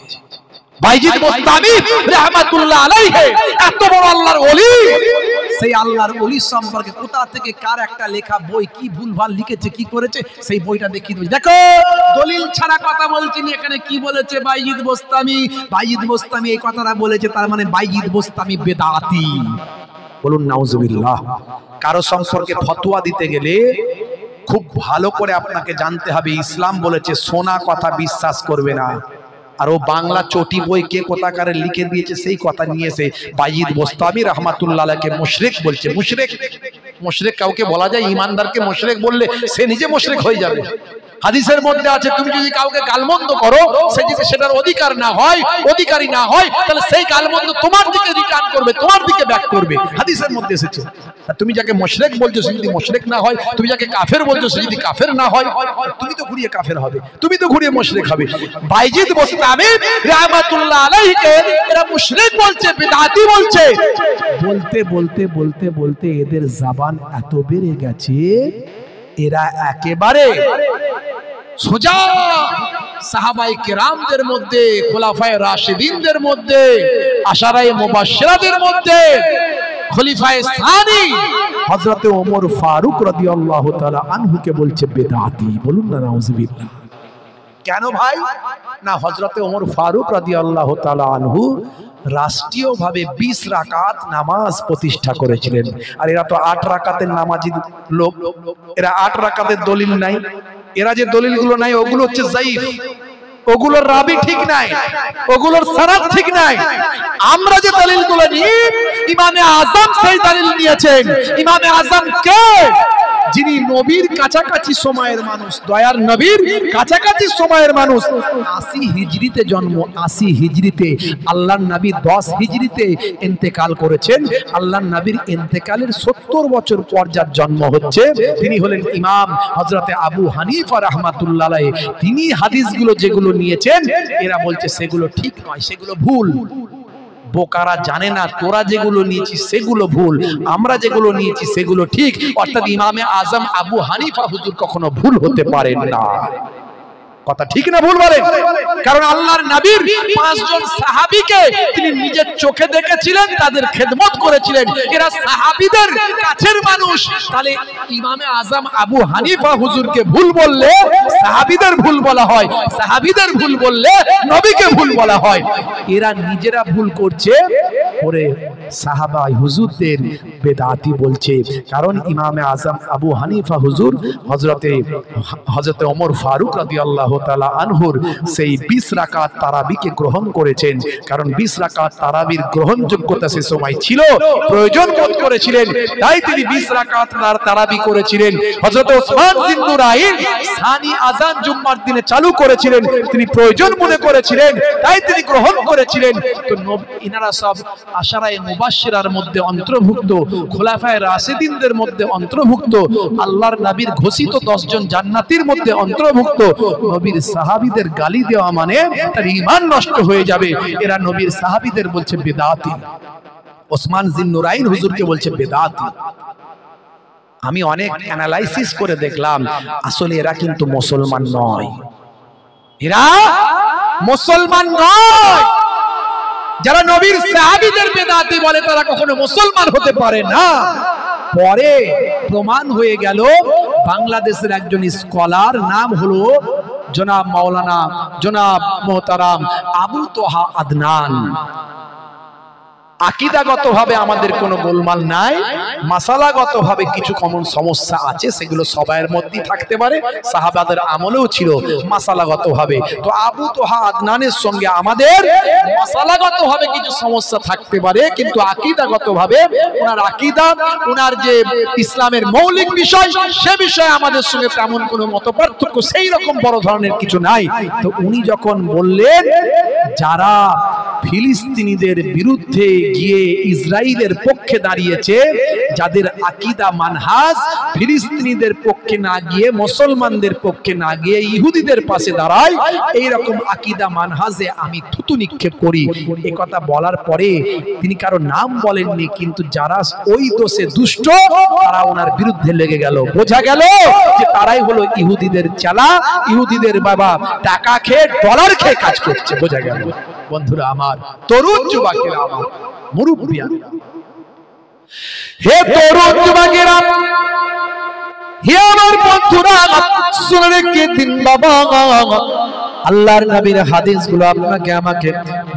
বাইজিদ বুস্তামি রাহমাতুল্লাহ আলাইহি এত বড় আল্লাহর ওলি, সেই আল্লাহর ওলি সম্পর্কে কোথা থেকে কার একটা লেখা বই কি ভুলভাল লিখেছে, কি করেছে, সেই বইটা দেখিয়ে দেবে। দেখো দলিল ছাড়া কথা বলছি না, এখানে কি বলেছে বাইজিদ বুস্তামি, বাইজিদ বুস্তামি এই কথাটা বলেছে, তার মানে বাইজিদ বুস্তামি বেদাতি। বলুন নাউজুবিল্লাহ। কারো সম্পর্কে ফতোয়া দিতে গেলে খুব ভালো করে আপনাকে জানতে হবে, ইসলাম বলেছে সোনা কথা বিশ্বাস করবে না, আর ও বাংলা চটি বই কে কোথাকারে লিখে দিয়েছে সেই কথা নিয়ে এসে বাইজিদ বোস্তামি রাহমাতুল্লাহ আলাইহি মুশরিক বলছে। মুশরিক, মুশরিক কাউকে বলা যায়? ইমানদারকে মুশরিক বললে সে নিজে মুশরিক হয়ে যাবে। হাদিসের মধ্যে আছে তুমি যদি কাউকে গালমন্দ করো, সে যদি সেটার অধিকারী না হয়, তাহলে সেই গালমন্দ তোমার দিকে রিটার্ন করবে, তোমার দিকে ব্যাক করবে। হাদিসের মধ্যে এসেছে। আর তুমি যাকে মুশরিক বলছো সে যদি মুশরিক না হয়, তুমি যাকে কাফের বলছো সে যদি কাফের না হয়, তুমি তো ঘুরিয়ে কাফের হবে, তুমি তো ঘুরিয়ে মুশরিক হবে। বাইজিদ বোস্তামি রাহমাতুল্লাহ আলাইহিকে এরা মুশরিক বলছে, বিদআতি বলছে। বলতে বলতে বলতে বলতে এদের জবান এত বেড়ে গেছে, এরা একেবারে সোজা সাহাবায়ে কেরামদের মধ্যে, খোলাফায়ে রাশিদিনদের মধ্যে, আশারায়ে মুবাশশিরাদের মধ্যে খলিফায়ে সানি হযরতে ওমর ফারুক রাদিয়াল্লাহু তাআলা আনহুকে বলছে বেদাতি। বলুন না নাউযুবিল্লাহ। কেন ভাই? না, হযরতে ওমর ফারুক রাদিয়াল্লাহু তাআলা আনহু রাষ্ট্রীয়ভাবে 20 রাকাত নামাজ প্রতিষ্ঠা করেছিলেন। আর এরা তো 8 রাকাতের নামাজি লোক, এরা 8 রাকাতের দলিল নাই। এরা যে দলিলগুলো নাই ওগুলো হচ্ছে যায়িফ, ওগুলোর রাবি ঠিক নাই, ওগুলোর সনদ ঠিক নাই। আমরা যে দলিলগুলো নিই, ইমামে আযম সেই দলিল নিয়েছেন। ইমামে আযম কে? যিনি নবীর কাছাকাছি সময়ের মানুষ, দয়ার নবীর কাছাকাছি সময়ের মানুষ। 80 হিজরিতে জন্ম, 80 হিজরিতে। আল্লাহর নবী 10 হিজরিতে ইন্তেকাল করেছেন। আল্লাহর নবীর ইন্তেকালের 70 বছর পর যার জন্ম হচ্ছে, তিনি হলেন ইমাম হযরতে আবু হানিফা রাহমাতুল্লাহ আলাইহি। তিনি হাদিসগুলো যেগুলো নিয়েছেন, এরা বলছে সেগুলো ঠিক নয়, সেগুলো ভুল। বোকারা জানে না, তোরা যেগুলো নিয়েছিস সেগুলো ভুল, আমরা যেগুলো নিয়েছি সেগুলো ঠিক। অর্থাৎ ইমামে আজম আবু হানিফা হুজুর কখনো ভুল হতে পারেন না। কথা ঠিক না ভুল বলেন? কারণ আল্লাহর নবীর 5 জন সাহাবীকে তিনি নিজের চোখে দেখেছিলেন, তাদের খেদমত করেছিলেন। এরা সাহাবীদের কাছের মানুষ। তাহলে ইমামে আজম আবু হানিফা হুজুরকে ভুল বললে সাহাবীদের ভুল বলা হয়, সাহাবীদের ভুল বললে নবীকে ভুল বলা হয়। এরা নিজেরা ভুল করছে, পরে সাহাবা হুজুরদের বেদাতি বলছে। কারণ ইমামে আজম আবু হানিফা হুজুর হযরতে ওমর ফারুক রাদিয়াল্লাহু তাআলা আনহুর সেই 20 রাকাত তারাবিকে গ্রহণ করেছেন। কারণ 20 রাকাত তারাবির গ্রহণযোগ্যতা সে সময় ছিল, প্রয়োজন বোধ করেছিলেন, তাই তিনি 20 রাকাত তারাবি করেছিলেন। হযরত ওসমান জিন্নুরাইন সানি আযান জুম্মার দিনে চালু করেছিলেন, তিনি প্রয়োজন মনে করেছিলেন, তাই তিনি গ্রহণ করেছিলেন। তো ইনারা সব আশারায়ে মুবাশশিরার মধ্যে অন্তর্ভুক্ত, খোলাফায়ে রাশিদিনদের মধ্যে অন্তর্ভুক্ত, আল্লাহর নবীর ঘোষিত 10 জন জান্নাতীর মধ্যে অন্তর্ভুক্ত। নবীর সাহাবীদের গালি দেওয়া মানে তার ঈমান নষ্ট হয়ে যাবে। এরা নবীর সাহাবীদের বলছে বেদাতি, ওসমান জিন্নুরাইন হুজুরকে বলছে বেদাতি। আমি অনেক অ্যানালাইসিস করে দেখলাম, আসলে এরা কিন্তু মুসলমান নয়, এরা মুসলমান নয়। যারা নবীর সাহাবীদের বেদাতি বলে তারা কখনো মুসলমান হতে পারে না। পরে প্রমাণ হয়ে গেল, বাংলাদেশের একজন স্কলার, নাম হলো জনাব মাওলানা জনাব মোহতারাম আবু তোহা আদনান। আকিদাগতভাবে আমাদের কোনো গোলমাল নাই, মাসালাগতভাবে কিছু কমন সমস্যা আছে, সেগুলো সবার মধ্যেই থাকতে পারে, সাহাবাদের আমলেও ছিল মাসালাগতভাবে। তো আবু তোহা আদনানের সঙ্গে আমাদের মাসালাগতভাবে কিছু সমস্যা থাকতে পারে, কিন্তু আকিদাগতভাবে ওনার আকিদা, ওনার যে ইসলামের মৌলিক বিষয়, সে বিষয়ে আমাদের সঙ্গে তেমন কোনো মতপার্থক্য সেই রকম বড় ধরনের কিছু নাই। তো উনি যখন বললেন যারা ফিলিস্তিনিদের বিরুদ্ধে গিয়ে ইসরায়েলের পক্ষে দাঁড়িয়েছে, যাদের আকীদা মানহাজ ফিলিস্তিনিদের পক্ষে না গিয়ে, মুসলমানদের পক্ষে না গিয়ে ইহুদিদের পাশে দাঁড়ায়, এই রকম আকীদা মানহাজে আমি থুতু নিক্ষেপ করি। এই কথা বলার পরে তিনি কারো নাম বলেননি, কিন্তু যারা ওই দোষে দুষ্ট তারা ওনার বিরুদ্ধে লেগে গেল। বোঝা গেল যে তারাই হলো ইহুদিদের চালা, ইহুদিদের বাবা টাকা খেয়ে ডলার খেয়ে কাজ করছে। বোঝা গেল বন্ধুরা আমার, তরুণ যুবকেরা আমার, মুরব্বিয়া, হে তরুণ যুবকেরা, হে আমার বন্ধুরা, শুনে রেখে দিন বাবা, আল্লাহর নবীর হাদিসগুলো আপনাকে আমাকে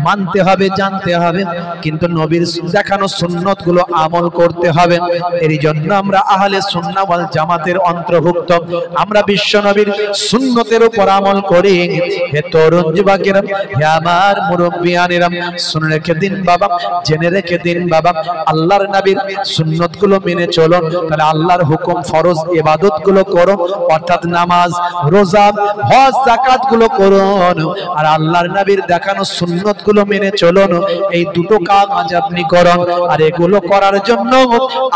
মানতে হবে, জানতে হবে, কিন্তু নবীর দেখানো সুন্নতগুলো আমল করতে হবে। এর জন্য আমরা আহলে সুন্নাহ ওয়াল জামাতের অন্তর্ভুক্ত, আমরা বিশ্ব নবীর সুন্নতের উপর আমল করি। হে তরুণ যুবকেরা, হে আমার মুরব্বিয়ানেরা, শুনে রেখে দিন বাবা, জেনে রেখে দিন বাবা, আল্লাহর নবীর সুন্নতগুলো মেনে চলুন, তাহলে আল্লাহর হুকুম ফরজ ইবাদতগুলো করুন, অর্থাৎ নামাজ, রোজা, হজ, যাকাত গুলো করুন, আর আল্লাহর নবীর দেখানো সুন্নতগুলো মেনে চলুন। এই দুটো কাজ আপনি করুন, আর এগুলো করার জন্য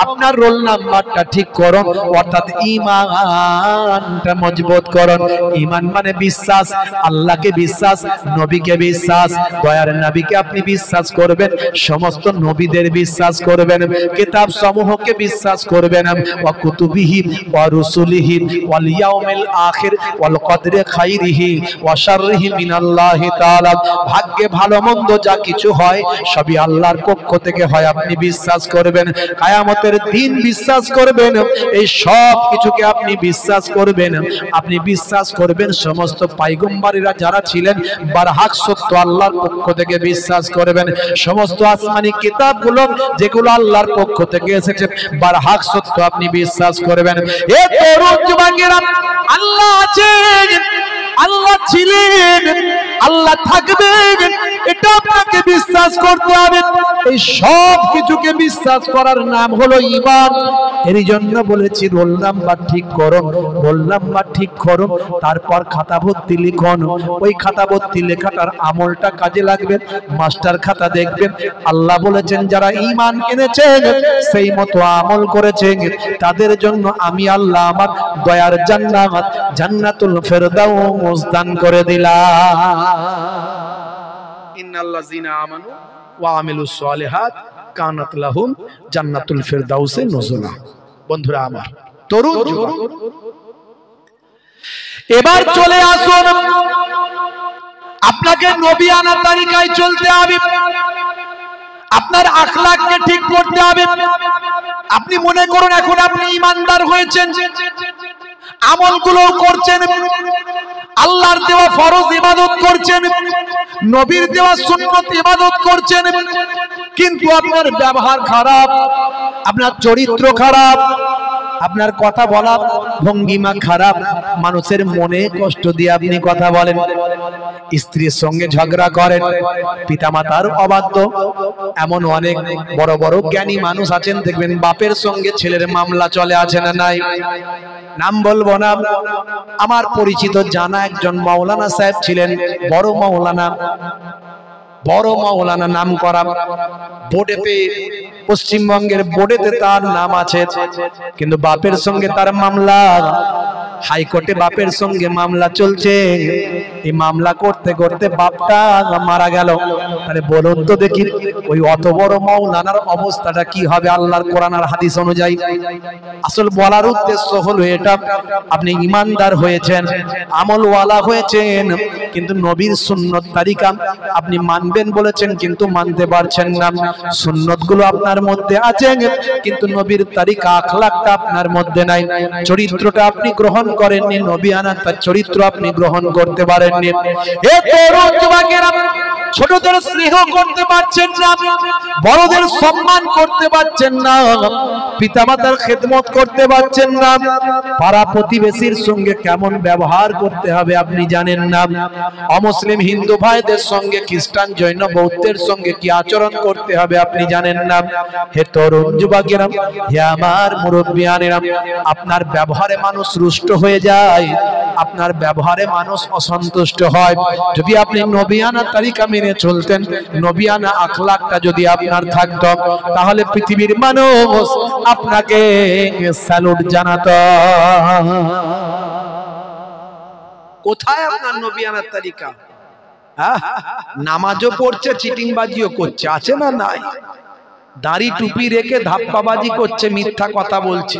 আপনার রোল নাম্বারটা ঠিক করুন, অর্থাৎ ঈমানটা মজবুত করুন। ঈমান মানে বিশ্বাস, আল্লাহকে বিশ্বাস, নবীকে বিশ্বাস, দয়ার নবীকে আপনি বিশ্বাস করবেন, সমস্ত নবীদের বিশ্বাস করবেন, কিতাব সমূহকে বিশ্বাস করবেন, ওয়া কুতুবিহি ওয়া রুসুলিহি ওয়াল ইয়াউমিল আখির ওয়াল কদরি খাইরিহি ওয়া শাররিহি মিনাল্লাহি তাআলা। ভাগ্যে ভালো মন্দ যা কিছু হয় সবই আল্লাহর পক্ষ থেকে হয়, আপনি বিশ্বাস করবেন। কিয়ামতের দিন বিশ্বাস করবেন, এই সব কিছুকে আপনি বিশ্বাস করবেন। আপনি বিশ্বাস করবেন সমস্ত পয়গম্বরেরা যারা ছিলেন বারহাক সত্য আল্লাহর পক্ষ থেকে বিশ্বাস করবেন। সমস্ত আসমানি কিতাবগুলো যেগুলো আল্লাহর পক্ষ থেকে এসেছে বারহাক সত্য আপনি বিশ্বাস করবেন। এ তরুণ যুবকেরা, আল্লাহ আছেন, আল্লাহ ছিলেন, আল্লাহ থাকবেন, এটা আপনাকে বিশ্বাস করতে হবে। এই সব কিছুকে বিশ্বাস করার নাম হলো ঈমান। এর জন্য বলেছি রোল নাম্বার ঠিক করুন, রোল নাম্বার ঠিক করুন, তারপর খাতা ভর্তি লিখুন। ওই খাতা ভর্তি লেখাটার আমলটা কাজে লাগবে, মাস্টার খাতা দেখবেন। আল্লাহ বলেছেন যারা ঈমান এনেছেন, সেই মতো আমল করেছেন, তাদের জন্য আমি আল্লাহ আমার দয়ার জান্নাত, জান্নাতুল ফেরদাউস দান করে দিলাম। ইন্নাল্লাযিনা আমানু ওয়া আমিলুস সালিহাত কানাত লাহুম জান্নাতুল ফিরদাউসে নুজুলা। বন্ধুরা আমার, তরুণ যুবক, এবার চলে আসুন, আপনাকে নবিয়ানা তরিকায় চলতে হবে, আপনার আখলাককে ঠিক করতে হবে। আপনি মনে করুন এখন আপনি ঈমানদার হয়েছেন, আমলগুলো করছেন, আল্লাহর দেওয়া ফরজ ইবাদত করছেন, নবীর দেওয়া সুন্নত ইবাদত করছেন, কিন্তু আপনার ব্যবহার খারাপ, আপনার চরিত্র খারাপ, আপনার কথা বলা ভঙ্গিমা খারাপ, মানুষের মনে কষ্ট দিয়ে আপনি কথা বলেন, স্ত্রীর সঙ্গে ঝগড়া করেন, পিতামাতার অবাধ্য। এমন অনেক বড় বড় জ্ঞানী মানুষ আছেন, দেখবেন বাপের সঙ্গে ছেলের মামলা চলে, আছে না নাই? নাম বলবো না, আমার পরিচিত জানা একজন মাওলানা সাহেব ছিলেন, বড় মাওলানা নাম করা, বোর্ডেতে, পশ্চিমবঙ্গের বোর্ডেতে তার নাম আছে, কিন্তু বাপের সঙ্গে তার মামলা, হাইকোর্টে বাপের সঙ্গে মামলা চলছে। এই মামলা করতে করতে বাপটা মারা গেল। তাহলে বলুন তো দেখি, ওই অত বড় মাওলানার অবস্থাটা কি হবে আল্লাহর কোরআন আর হাদিস অনুযায়ী? আসল বলার উদ্দেশ্য হলো এটা, আপনি ঈমানদার হয়েছেন, আমলওয়ালা হয়েছেন, কিন্তু নবীর সুন্নত তরিকা আপনি মানবেন বলেছেন, কিন্তু মানতে পারছেন না। সুন্নতগুলো আপনার মধ্যে আছে, কিন্তু নবীর তরিকা আখলাকটা আপনার মধ্যে নাই। চরিত্রটা আপনি গ্রহণ করেননি, নবিয়ানা তার চরিত্র আপনি গ্রহণ করতে পারেননি। এ তরুণ যুবকেরা, ছোটদের স্নেহ করতে পারছেন না, বড়দের সম্মান করতে পারছেন না, পিতামাতার খেদমত করতে পারছেন না, পাড়া প্রতিবেশীর সঙ্গে কেমন ব্যবহার করতে হবে আপনি জানেন না, অমুসলিম হিন্দু ভাইদের সঙ্গে, খ্রিস্টান জৈন বৌদ্ধের সঙ্গে কি আচরণ করতে হবে আপনি জানেন না। হে তরুণ যুবকেরা, হে আমার মুরব্বিয়ানেরা, আপনার ব্যবহারে মানুষ রুষ্ট হয়ে যায়, আপনার ব্যবহারে মানুষ অসন্তুষ্ট হয়। যদি আপনি নবিয়ানা তরিকা মেনে চলতেন, নবিয়ানা আখলাকটা যদি আপনার থাকতো, তাহলে পৃথিবীর মানুষ আপনাকে স্যালুট জানাতো। কোথায় আপনার নবিয়ানা তরিকা? নামাজও পড়ছে, চিটিংবাজিও করছে, আছে না নাই? দাড়ি টুপি রেখে ধাপ্পাবাজি করছে, মিথ্যা কথা বলছে,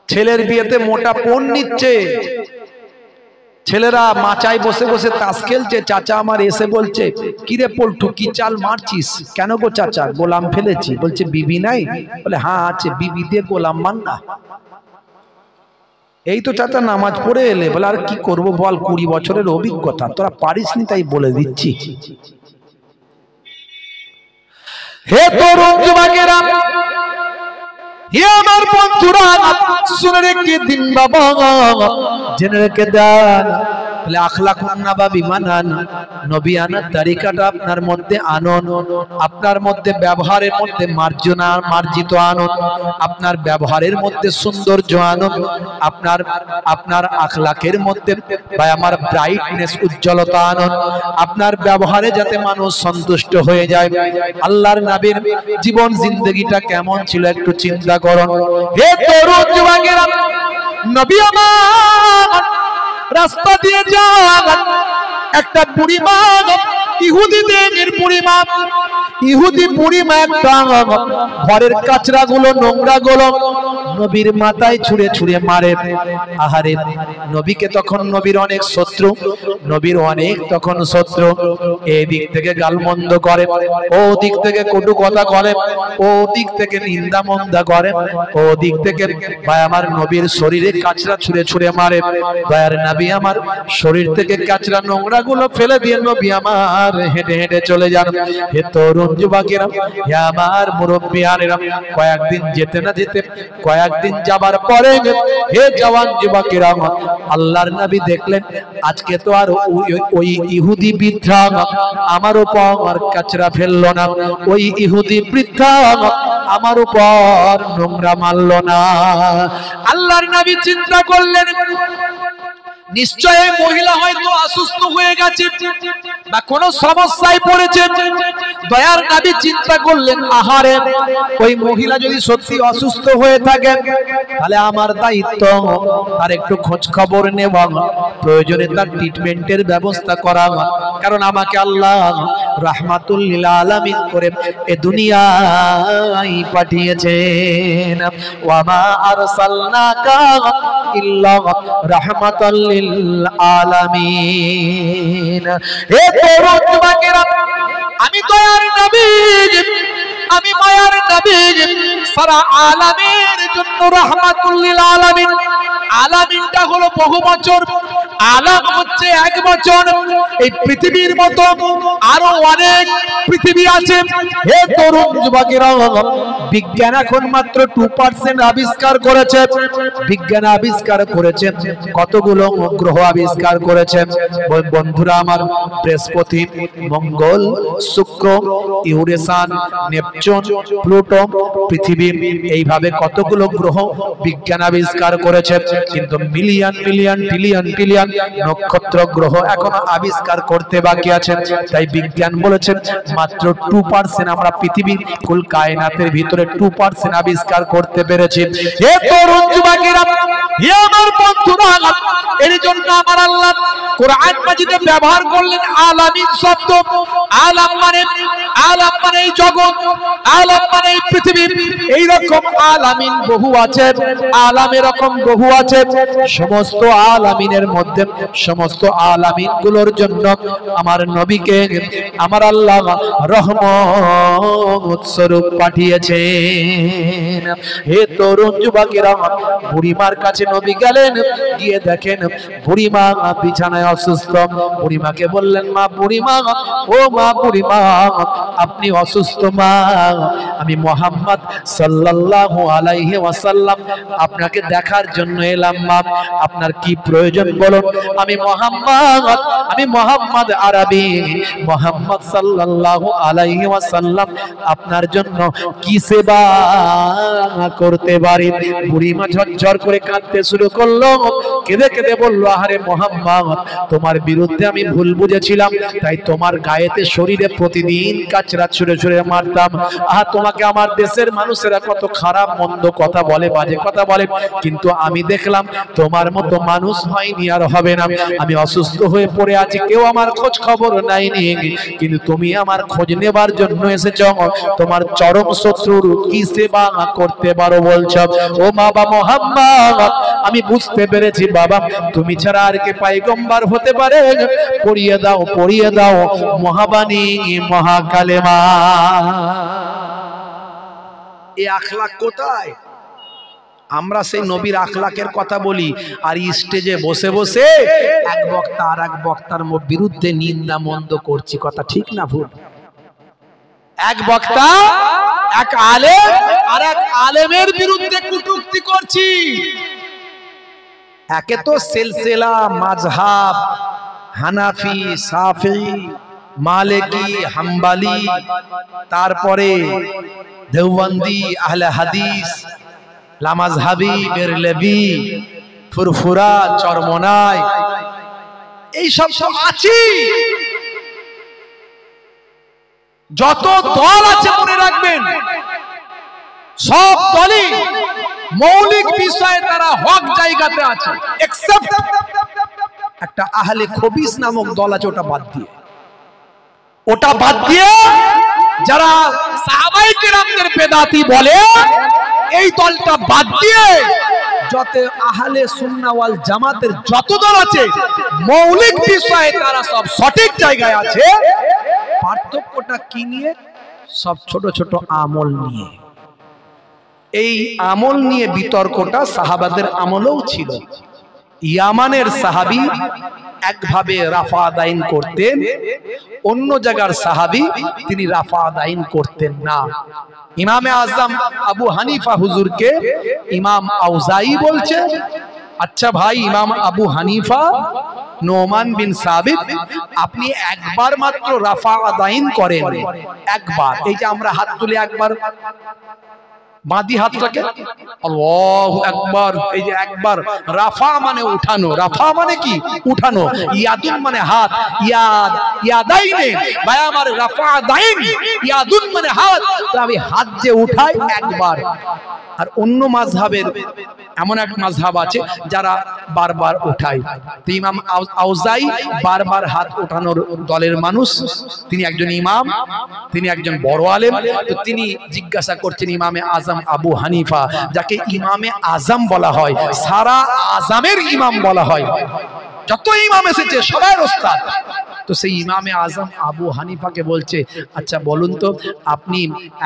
ছেলের বিয়েতে মোটা পণ নিচ্ছে, ছেলেরা মাচায় বসে বসে তাস খেলছে, চাচা আমার এসে বলছে, কিরে পল্টু কি চাল মারছিস? কেন গো চাচা? গোলাম ফেলেছি। বলছে বিবি নাই? বলে হ্যাঁ আছে। বিবি দিয়ে গোলাম মান না। এই তো চাচা নামাজ পড়ে এলে, বলে আর কি করব বল, 20 বছরের অভিজ্ঞতা, তোরা পারিসনি তাই বলে দিচ্ছি। হে তরুণ যুবকেরা, হে আমার বন্ধুরা, শুনে রেখে দিন বাবা, জেনে রেখে দেন। তাহলে আখলাকুন নববী মানান, নবী আনার তরিকাটা আপনার মধ্যে আনন, আপনার মধ্যে ব্যবহারের মধ্যে মার্জিত আনন, আপনার ব্যবহারের মধ্যে সৌন্দর্য আনন, আপনার আখলাকের মধ্যে ভাই আমার ব্রাইটনেস, উজ্জ্বলতা আনন, আপনার ব্যবহারে যাতে মানুষ সন্তুষ্ট হয়ে যায়। আল্লাহর নবীর জীবন জিন্দেগিটা কেমন ছিল একটু চিন্তা করুন। হে তরুণ যুবকেরা, নবী আমার রাস্তা দিয়ে যান, একটা বুড়ি মা, ইহুদিদের বুড়ি মা, ইহুদি বুড়ি মা একটা ঘরের কাচরা গুলো, নোংরা গুলো নবীর মাথায় ছুঁড়ে ছুঁড়ে মারে। আহারে, নবীকে তখন নবীর অনেক শত্রু, নবীর অনেক তখন শত্রু, এই দিক থেকে গালমন্দ করে, ও দিক থেকে কটু কথা করে, ও দিক থেকে নিন্দা মন্দা করে, ও দিক থেকে ভাই আমার নবীর শরীরে কাচরা ছুঁড়ে ছুঁড়ে মারে। দয়ার নবী আমার শরীর থেকে কাচরা নোংরা গুলো ফেলে দিয়ে নবী আমার হেঁটে হেঁটে চলে যান। হে তরুণ যুবকেরা, হে আমার মুরব্বিয়ানেরা, কয়েকদিন যেতে না যেতে, কয়েকদিন যাবার পরে, হে জওয়ান যুবকেরা, আল্লাহর নবী দেখলেন আজকে তো আর ওই ইহুদি বৃদ্ধা আমার উপর কাচরা ফেললো না, ওই ইহুদি বৃদ্ধা আমার উপর নোংরা মারলো না। আল্লাহর নবী চিন্তা করলেন নিশ্চয় মহিলা হয়তো অসুস্থ হয়ে গেছে বা কোনো সমস্যায় পড়েছে। দয়ার নবী চিন্তা করলেন আহারে, ওই মহিলা যদি সত্যি অসুস্থ হয়ে থাকে তাহলে আমার দায়িত্ব তার একটু খোঁজ খবর নেওয়া, প্রয়োজনে তার ট্রিটমেন্টের ব্যবস্থা করা, কারণ আমাকে আল্লাহ রাহমাতুল লিল আলামিন করে এ দুনিয়ায় পাঠিয়েছেন। ওয়া মা আরসালনাকা ইল্লা রাহমাতাল লিল আলামিন। হে তরুণ যুবকেরা, আমি দয়ার নবী, আমি মায়ার নবী, সারা আলামের জন্য রাহমাতুল লিল আলামিন। আলামিনটা হলো বহুবচন, আলাম হচ্ছে এক বচন। এই পৃথিবীর মতো আরো অনেক পৃথিবী আছে। হে তরুণ যুবকেরা, বিজ্ঞান এখন মাত্র 2% আবিষ্কার করেছে। বিজ্ঞান আবিষ্কার করেছে কতগুলো গ্রহ আবিষ্কার করেছে বন্ধুরা আমার, বৃহস্পতি, মঙ্গল, শুক্র, ইউরেনাস, নেপচুন, প্লুটো, পৃথিবী, এইভাবে কতগুলো গ্রহ বিজ্ঞান আবিষ্কার করেছে। কিন্তু মিলিয়ন মিলিয়ন ট্রিলিয়ন ট্রিলিয়ন নক্ষত্র গ্রহ এখনো আবিষ্কার করতে বাকি আছে। তাই বিজ্ঞান বলেছেন মাত্র 2% আমরা পৃথিবীর কুল কায়নাতের ভিতরে 2% আবিষ্কার করতে পেরেছি। হে তরুণ যুবকেরা, হে আমার বন্ধুরা, এর জন্য আমার আল্লাহ কোরআন মাজিদে ব্যবহার করলেন আলামিন শব্দ। আলাম মানে এই জগৎ, আলাম মানে এই পৃথিবী। এই রকম আলামিন বহু আছে, আলাম এরকম বহু আছে। সমস্ত আলামিনের মধ্যে, সমস্ত আলামিন গুলোর জন্য আমার নবীকে আমার আল্লাহ রহমত স্বরূপ পাঠিয়েছেন। হে তরুণ যুবকেরা, বুড়িমার কাছে নবী গেলেন, গিয়ে দেখেন বুড়িমা বিছানায় অসুস্থ। বুড়িমাকে বললেন, মা বুড়িমা, ও মা বুড়িমা, আপনি অসুস্থ মা, আমি মুহাম্মদ সাল্লাল্লাহু আলাইহি ওয়াসাল্লাম আপনাকে দেখার জন্য এলাম মা, আপনার কি প্রয়োজন বলুন। আমি মুহাম্মদ আরবি, মুহাম্মদ সাল্লাল্লাহু আলাইহি ওয়াসাল্লাম আপনার জন্য কি সেবা করতে পারি। বুড়িমা ঝরঝর করে কাঁদতে শুরু করলো, কেঁদে কেঁদে বলল, আরে মুহাম্মদ, তোমার বিরুদ্ধে আমি ভুল বুঝেছিলাম, তাই তোমার গায়েতে শরীরে প্রতিদিন কাচরা ছুঁড়ে ছুঁড়ে মারতাম। তোমাকে আমার দেশের মানুষেরা কত খারাপ মন্দ কথা বলে, বাজে কথা বলে, কিন্তু আমি দেখলাম তোমার মতো মানুষ হয়নি আর হবে না। আমি অসুস্থ হয়ে পড়ে আছি, কেউ আমার খোঁজ খবর নাইনি, কিন্তু তুমি আমার খোঁজ নেবার জন্য এসেছ। তোমার চরম শত্রুর কি সেবা করতে পারো বলছো। ও বাবা মুহাম্মদ, আমি বুঝতে পেরেছি বাবা, তুমি ছাড়া আর কে পয়গম্বর হতে পারে। পড়িয়ে দাও মহাবাণী মহাকালেমা। এই আখলাক কোথায়? আমরা সেই নবীর আখলাকের কথা বলি, আর স্টেজে বসে বসে এক বক্তা আর এক বক্তার বিরুদ্ধে নিন্দা মন্দ করছি। কথা ঠিক না ভুল? এক বক্তা এক আলেম আর এক আলেমের বিরুদ্ধে কটূক্তি করছি। একে তো সিলসিলা মাযহাব হানাফি, শাফি, মালিকি, হাম্বলি, তারপরে দেওবন্দি, আহলে হাদিস, লামাজহাবি, বেরলভি, ফুরফুরা, চরমনাই, এই সব আছে। যত দল আছে মনে রাখবেন, সব দলই মৌলিক বিষয়ে তারা হক জায়গাতে আছে, এক্সেপ্ট একটা আহলে খবিস নামক দল আছে, ওটা বাদ দিয়ে যারা সাহাবায়ে কেরামদের বেদাতি বলে, এই দলটা বাদ দিয়ে যত আহলে সুন্নাহ ওয়াল জামাতের যত দল আছে মৌলিক বিষয়ে তারা সব সঠিক জায়গায় আছে। পার্থক্যটা কি নিয়ে? সব ছোট ছোট আমল নিয়ে। এই আমল নিয়ে বিতর্কটা সাহাবাদের আমলেও ছিল। ইয়ামানের সাহাবী একভাবে রাফা আদাইন করতেন, অন্য জায়গার সাহাবী তিনি রাফা আদাইন করতেন না। ইমামে আজম আবু হানিফা হুজুরকে ইমাম আউজাই বলছে, আচ্ছা ভাই ইমাম আবু হানিফা, নোমান বিন সাবিত, আপনি একবার মাত্র রাফা আদাইন করেন, একবার। এই যে আমরা হাত তুলে একবার বাঁধি হাতটাকে, আল্লাহু আকবার, এই যে একবার, রাফা মানে উঠানো। রাফা মানে কি? উঠানো। ইয়াদুন মানে হাত, ইয়াদ, ইয়াদাইনে ভাই আমার রাফা আদাইন, ইয়াদুন মানে হাত। তো আমি হাত যে উঠাই একবার। আর অন্য মাযহাবের এমন এক মাযহাব আছে যারা বারবার উঠায়। তো ইমাম আউজাই বারবার হাত ওঠানোর দলের মানুষ, তিনি একজন ইমাম, তিনি একজন বড় আলেম। তো তিনি জিজ্ঞাসা করছেন ইমামে আজম আবু হানিফা, যাকে ইমামে আজম বলা হয়, সারা আজমের ইমাম বলা হয়, যত ইমাম এসেছে সবার ওস্তাদ। তো সেই ইমামে আজম আবু হানিফাকে বলছে, আচ্ছা বলুন তো, আপনি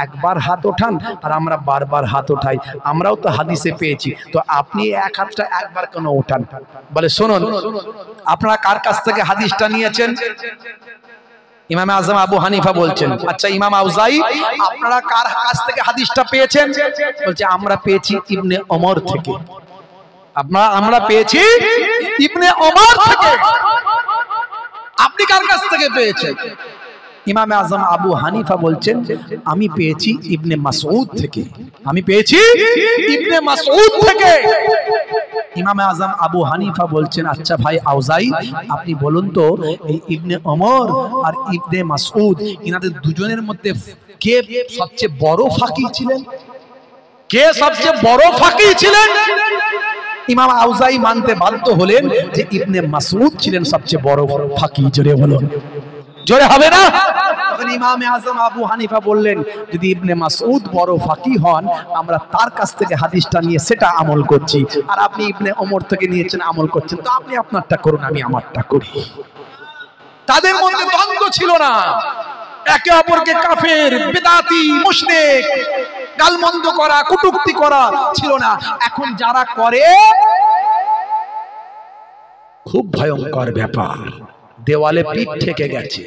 একবার হাত ওঠান আর আমরা বারবার হাত ওঠাই, আমরাও তো হাদিসে পেয়েছি, তো আপনি এক হাতটা একবার কেন ওঠান? বলে শুনুন, আপনারা কার কাছ থেকে হাদিসটা নিয়েছেন? ইমামে আজম আবু হানিফা বলছেন, আচ্ছা ইমাম আউজাই, আপনারা কার কাছ থেকে হাদিসটা পেয়েছেন? বলছে আমরা পেয়েছি ইবনে ওমর থেকে। আমরা পেয়েছি ইবনে ওমর থেকে। আপনি কার কাছ থেকে পেয়েছেন? ইমামে আজম আবু হানিফা বলছেন, আমি পেয়েছি ইবনে মাসউদ থেকে। আমি পেয়েছি ইবনে মাসউদ থেকে। ইমামে আজম আবু হানিফা বলছেন, আচ্ছা ভাই আউজাই, আপনি বলুন তো, এই ইবনে ওমর আর ইবনে মাসউদ, ইনাদের দুজনের মধ্যে কে সবচেয়ে বড় ফাকিহ ছিলেন? কে সবচেয়ে বড় ফাকিহ ছিলেন? ইমাম আউজাই মানতে বাধ্য হলেন যে ইবনে মাসউদ ছিলেন সবচেয়ে বড় ফাকিহ। জোরে বলুন, জোরে হবে না? তখন ইমামে আজম আবু হানিফা বললেন, যদি ইবনে মাসউদ বড় ফাকিহ হন, আমরা তার কাছ থেকে হাদিসটা নিয়ে সেটা আমল করছি, আর আপনি ইবনে ওমর থেকে নিয়েছেন, আমল করছেন, তো আপনি আপনারটা করুন, আমি আমারটা করি। তাদের মধ্যে দ্বন্দ্ব ছিল না, একে অপরকে কাফের, বিদআতি, মুশরিক, গালমন্দ করা, কটূক্তি করা ছিল না। এখন যারা করে, খুব ভয়ঙ্কর ব্যাপার, দেওয়ালে পিঠ ঠেকে গেছে।